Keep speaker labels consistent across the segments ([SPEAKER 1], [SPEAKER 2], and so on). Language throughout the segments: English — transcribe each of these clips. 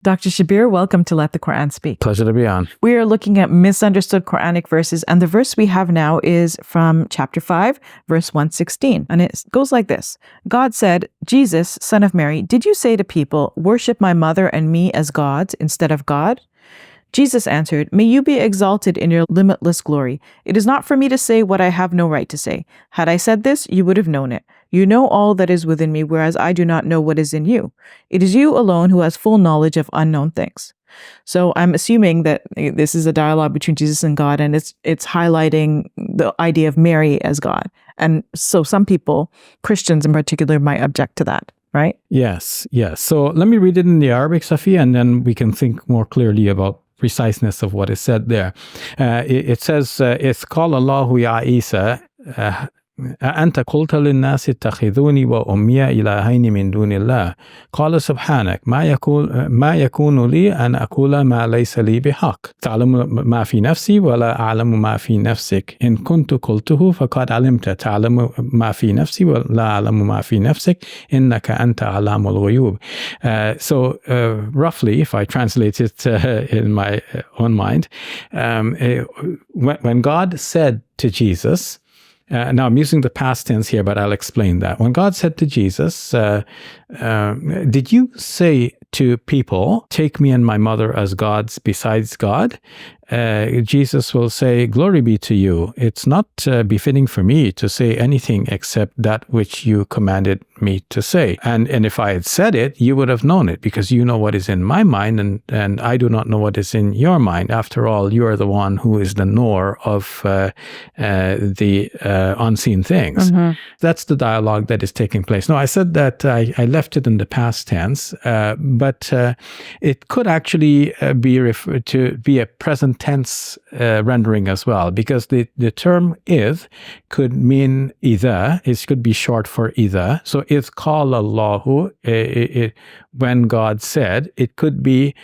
[SPEAKER 1] Dr. Shabir, welcome to Let the Quran Speak.
[SPEAKER 2] Pleasure to be on.
[SPEAKER 1] We are looking at misunderstood Quranic verses, and the verse we have now is from chapter 5, verse 116. And it goes like this. God said, Jesus, son of Mary, did you say to people, worship my mother and me as gods instead of God? Jesus answered, may you be exalted in your limitless glory. It is not for me to say what I have no right to say. Had I said this, you would have known it. You know all that is within me, whereas I do not know what is in you. It is you alone who has full knowledge of unknown things. So I'm assuming that this is a dialogue between Jesus and God, and it's highlighting the idea of Mary as God. And so some people, Christians in particular, might object to that. Right?
[SPEAKER 2] Yes. So let me read it in the Arabic, Safi, and then we can think more clearly about preciseness of what is said there. It says, إِذْ قَالَ اللَّهُ يَا عِيسَى أأنت قلت للناس اتخذوني وأمي إلهين من دون الله قال سبحانك ما يكون لي أن أقول ما ليس لي بحق تعلم ما في نفسي ولا أعلم ما في نفسك إن كنت قلته فقد علمت تعلم ما في نفسي ولا أعلم ما في نفسك إنك أنت علام الغيوب. So roughly, if I translate it in my own mind, when God said to Jesus, now, I'm using the past tense here, but I'll explain that. When God said to Jesus, did you say to people, take me and my mother as gods besides God? Jesus will say, glory be to you. It's not befitting for me to say anything except that which you commanded me to say. And if I had said it, you would have known it, because you know what is in my mind, and I do not know what is in your mind. After all, you are the one who is the knower of the unseen things. Mm-hmm. That's the dialogue that is taking place. Now, I said that I left it in the past tense, but it could actually be referred to be a present tense rendering as well, because the term "id" could mean either. It could be short for either. So "id qala Allahu," when God said. It could be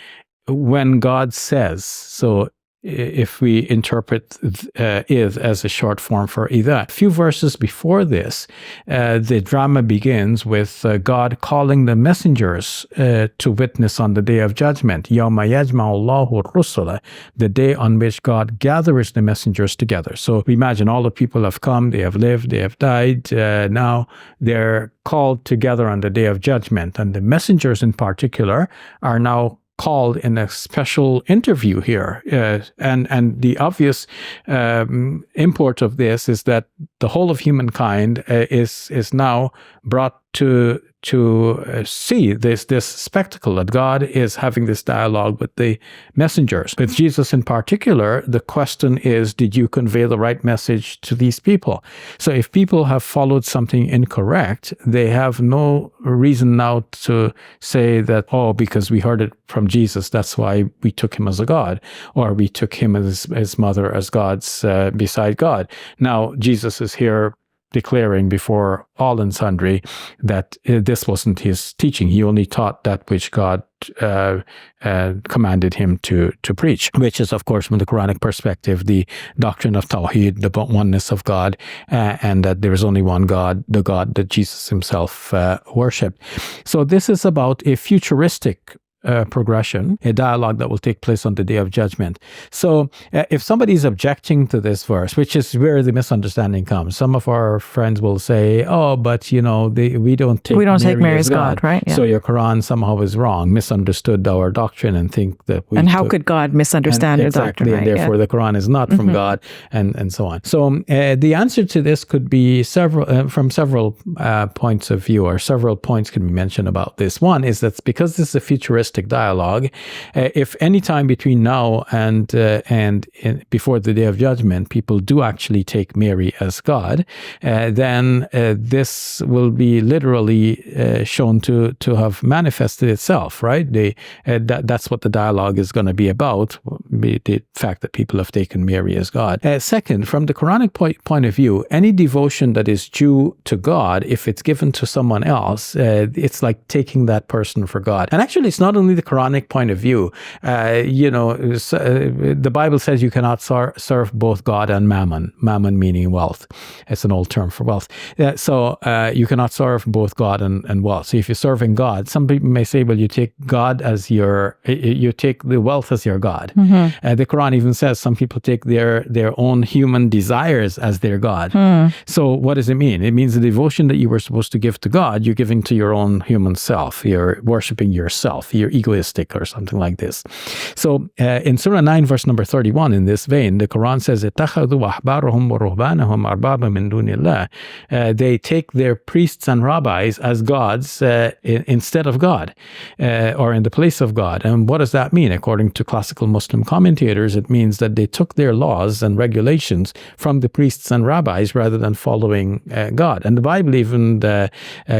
[SPEAKER 2] when God says. So if we interpret "id" as a short form for either. A few verses before this, the drama begins with God calling the messengers to witness on the day of judgment. يَوْمَ يَجْمَعُ اللَّهُ الرُّسُلَ, the day on which God gathers the messengers together. So we imagine all the people have come, they have lived, they have died. Now they're called together on the day of judgment. And the messengers in particular are now called in a special interview here. And the obvious import of this is that the whole of humankind is now brought to see this spectacle that God is having this dialogue with the messengers. With Jesus in particular, the question is, did you convey the right message to these people? So if people have followed something incorrect, they have no reason now to say that, oh, because we heard it from Jesus, that's why we took him as a God, or we took him as his mother as gods beside God. Now, Jesus is here declaring before all and sundry that this wasn't his teaching. He only taught that which God commanded him to preach, which is, of course, from the Quranic perspective, the doctrine of Tawheed, the oneness of God, and that there is only one God, the God that Jesus himself worshipped. So this is about a futuristic progression, a dialogue that will take place on the day of judgment. So if somebody is objecting to this verse, which is where the misunderstanding comes, some of our friends will say, oh, but we don't take Mary as God,
[SPEAKER 1] right? Yeah.
[SPEAKER 2] So your Quran somehow is wrong, misunderstood our doctrine, and think that we
[SPEAKER 1] and how could God misunderstand your doctrine?
[SPEAKER 2] Right? And therefore the Quran is not from God, and so on. So the answer to this could be from several points of view, or several points can be mentioned about this. One is that because this is a futuristic dialogue, if any time between now and before the day of judgment, people do actually take Mary as God, then this will be literally shown to have manifested itself, right? That's what the dialogue is going to be about, the fact that people have taken Mary as God. Second, from the Quranic point of view, any devotion that is due to God, if it's given to someone else, it's like taking that person for God. And actually, it's not not only the Quranic point of view. The Bible says you cannot serve both God and mammon. Mammon meaning wealth. It's an old term for wealth. So you cannot serve both God and wealth. So if you're serving God, some people may say, well, you take God as you take the wealth as your God. The Quran even says some people take their own human desires as their God. So what does it mean? It means the devotion that you were supposed to give to God, you're giving to your own human self. You're worshiping yourself. You're egoistic or something like this. So in Surah 9, verse number 31, in this vein, the Quran says, they take their priests and rabbis as gods instead of God, or in the place of God. And what does that mean? According to classical Muslim commentators, it means that they took their laws and regulations from the priests and rabbis rather than following God. And the Bible even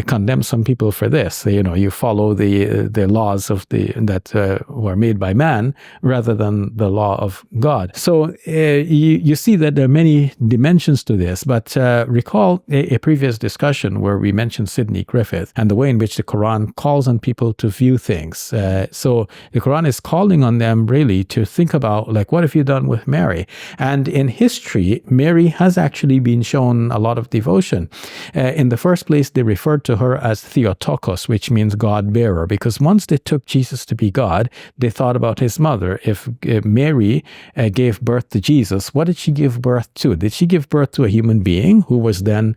[SPEAKER 2] condemns some people for this. You follow the laws that were made by man rather than the law of God. So you see that there are many dimensions to this, but recall a previous discussion where we mentioned Sidney Griffith and the way in which the Quran calls on people to view things. So the Quran is calling on them really to think about, like, what have you done with Mary? And in history, Mary has actually been shown a lot of devotion. In the first place, they referred to her as Theotokos, which means God-bearer, because once they took Jesus to be God, they thought about his mother. If Mary gave birth to Jesus, what did she give birth to? Did she give birth to a human being who was then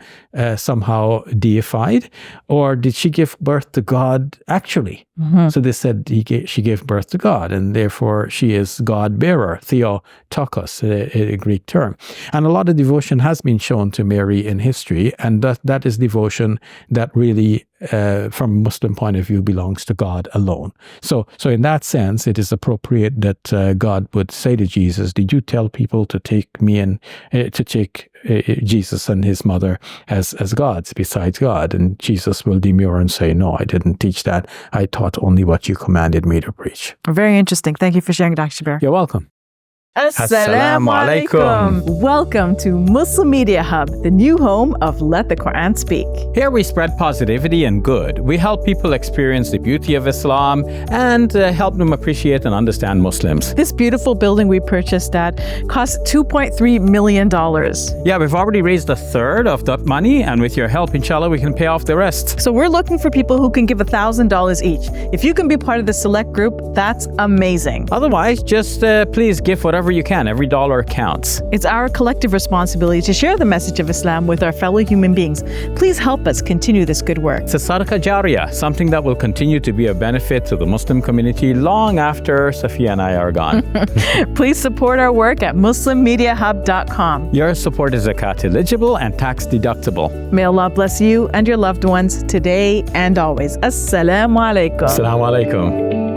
[SPEAKER 2] somehow deified? Or did she give birth to God actually? So they said she gave birth to God, and therefore she is God-bearer, Theotokos, a Greek term. And a lot of devotion has been shown to Mary in history, and that is devotion that really, from a Muslim point of view, belongs to God alone. So in that sense, it is appropriate that God would say to Jesus, did you tell people to take me and to take Jesus and his mother as gods besides God? And Jesus will demur and say, no, I didn't teach that. I taught only what you commanded me to preach.
[SPEAKER 1] Very interesting. Thank you for sharing, Dr. Shabir.
[SPEAKER 2] You're welcome.
[SPEAKER 1] Assalamu alaikum. Welcome to Muslim Media Hub, the new home of Let the Quran Speak.
[SPEAKER 3] Here we spread positivity and good. We help people experience the beauty of Islam and help them appreciate and understand Muslims.
[SPEAKER 1] This beautiful building we purchased at cost $2.3 million.
[SPEAKER 3] Yeah, we've already raised a third of that money, and with your help, inshallah, we can pay off the rest.
[SPEAKER 1] So we're looking for people who can give $1,000 each. If you can be part of the select group, that's amazing.
[SPEAKER 3] Otherwise, just please give whatever you can. Every dollar counts.
[SPEAKER 1] It's our collective responsibility to share the message of Islam with our fellow human beings. Please help us continue this good work.
[SPEAKER 3] It's a sadaqah jariyah, something that will continue to be a benefit to the Muslim community long after Safiya and I are gone.
[SPEAKER 1] Please support our work at muslimmediahub.com.
[SPEAKER 3] Your support is zakat eligible and tax deductible.
[SPEAKER 1] May Allah bless you and your loved ones today and always. Assalamu alaikum.
[SPEAKER 3] Assalamu alaikum.